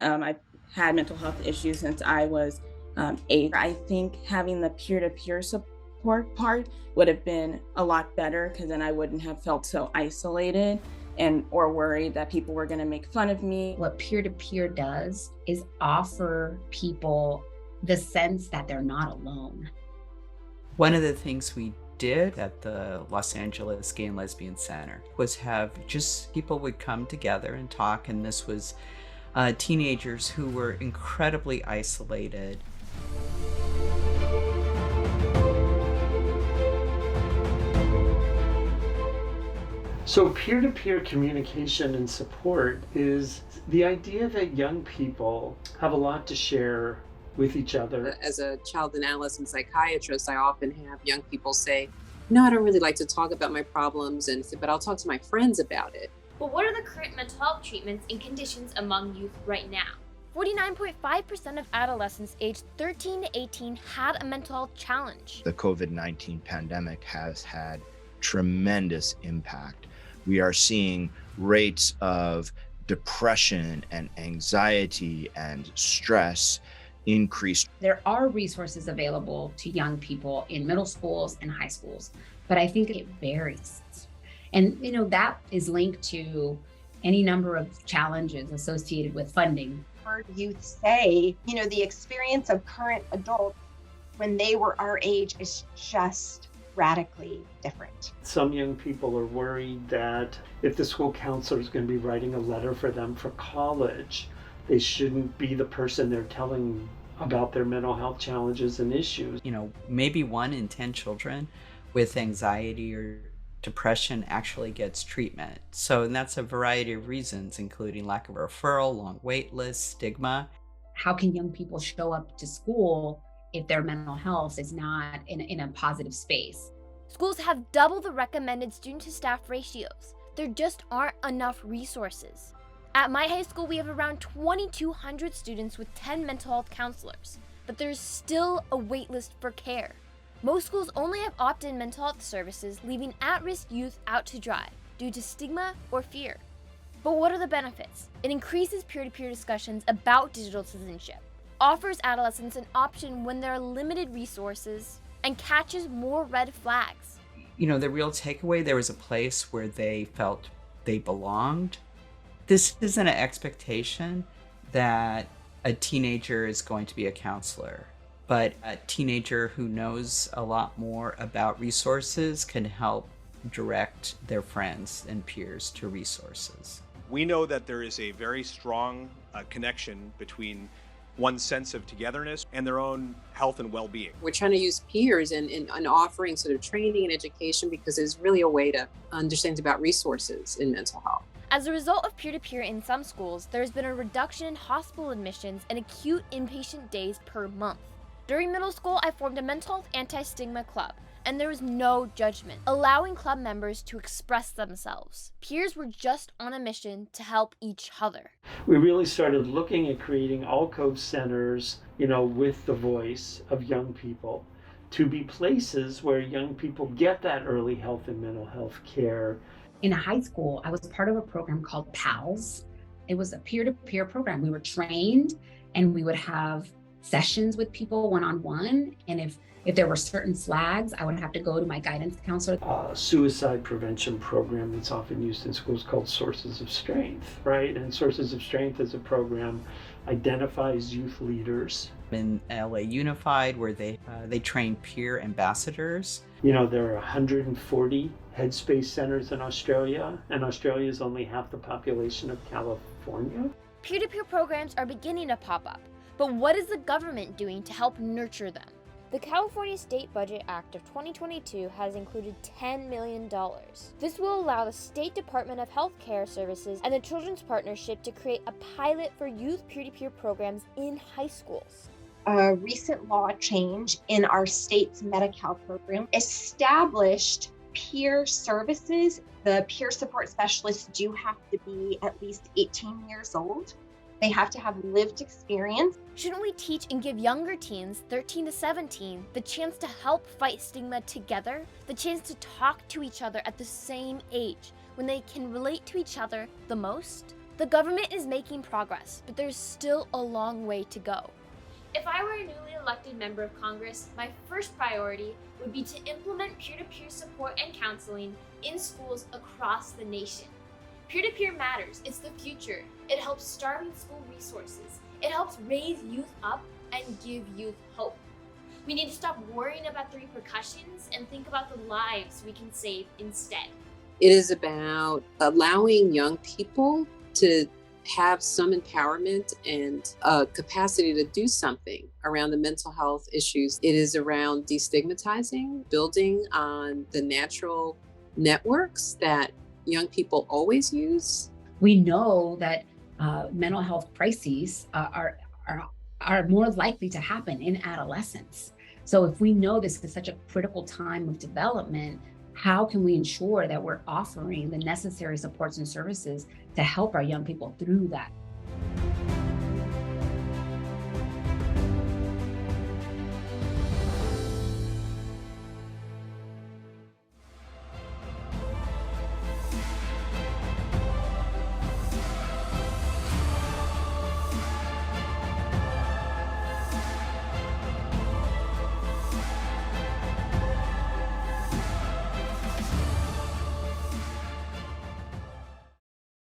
I've had mental health issues since I was 8. I think having the peer to peer support part would have been a lot better because then I wouldn't have felt so isolated and or worried that people were going to make fun of me. What peer to peer does is offer people the sense that they're not alone. One of the things we did at the Los Angeles Gay and Lesbian Center was have just people would come together and talk, and this was teenagers who were incredibly isolated. So, peer to peer communication and support is the idea that young people have a lot to share with each other. As a child and adolescent psychiatrist, I often have young people say, no, I don't really like to talk about my problems, but I'll talk to my friends about it. But what are the current mental health treatments and conditions among youth right now? 49.5% of adolescents aged 13 to 18 had a mental health challenge. The COVID-19 pandemic has had tremendous impact. We are seeing rates of depression and anxiety and stress increase. There are resources available to young people in middle schools and high schools, but I think it varies. And that is linked to any number of challenges associated with funding. Heard youth say, the experience of current adults when they were our age is just radically different. Some young people are worried that if the school counselor is going to be writing a letter for them for college, they shouldn't be the person they're telling about their mental health challenges and issues. Maybe 1 in 10 children with anxiety or depression actually gets treatment. And that's a variety of reasons, including lack of referral, long wait lists, stigma. How can young people show up to school if their mental health is not in a positive space? Schools have double the recommended student to staff ratios. There just aren't enough resources. At my high school, we have around 2,200 students with 10 mental health counselors, but there's still a wait list for care. Most schools only have opt-in mental health services, leaving at-risk youth out to dry due to stigma or fear. But what are the benefits? It increases peer-to-peer discussions about digital citizenship, offers adolescents an option when there are limited resources, and catches more red flags. The real takeaway, there was a place where they felt they belonged. This isn't an expectation that a teenager is going to be a counselor, but a teenager who knows a lot more about resources can help direct their friends and peers to resources. We know that there is a very strong connection between one's sense of togetherness and their own health and well-being. We're trying to use peers and offering sort of training and education because it's really a way to understand about resources in mental health. As a result of peer-to-peer in some schools, there has been a reduction in hospital admissions and acute inpatient days per month. During middle school, I formed a mental health anti-stigma club, and there was no judgment, allowing club members to express themselves. Peers were just on a mission to help each other. We really started looking at creating alcove centers, with the voice of young people, to be places where young people get that early health and mental health care. In high school, I was part of a program called PALS. It was a peer-to-peer program. We were trained and we would have sessions with people one-on-one. And if there were certain flags, I would have to go to my guidance counselor. Suicide prevention program that's often used in schools called Sources of Strength, right? And Sources of Strength is a program identifies youth leaders. In LA Unified, where they train peer ambassadors. There are 140 Headspace centers in Australia, and Australia is only half the population of California. Peer-to-peer programs are beginning to pop up, but what is the government doing to help nurture them? The California State Budget Act of 2022 has included $10 million. This will allow the State Department of Health Care Services and the Children's Partnership to create a pilot for youth peer-to-peer programs in high schools. A recent law change in our state's Medi-Cal program established peer services. The peer support specialists do have to be at least 18 years old. They have to have lived experience. Shouldn't we teach and give younger teens, 13 to 17, the chance to help fight stigma together? The chance to talk to each other at the same age, when they can relate to each other the most? The government is making progress, but there's still a long way to go. If I were a newly elected member of Congress, my first priority would be to implement peer-to-peer support and counseling in schools across the nation. Peer-to-peer matters. It's the future. It helps starving school resources. It helps raise youth up and give youth hope. We need to stop worrying about the repercussions and think about the lives we can save instead. It is about allowing young people to have some empowerment and capacity to do something around the mental health issues. It is around destigmatizing, building on the natural networks that young people always use. We know that mental health crises are more likely to happen in adolescence. So if we know this is such a critical time of development, how can we ensure that we're offering the necessary supports and services to help our young people through that?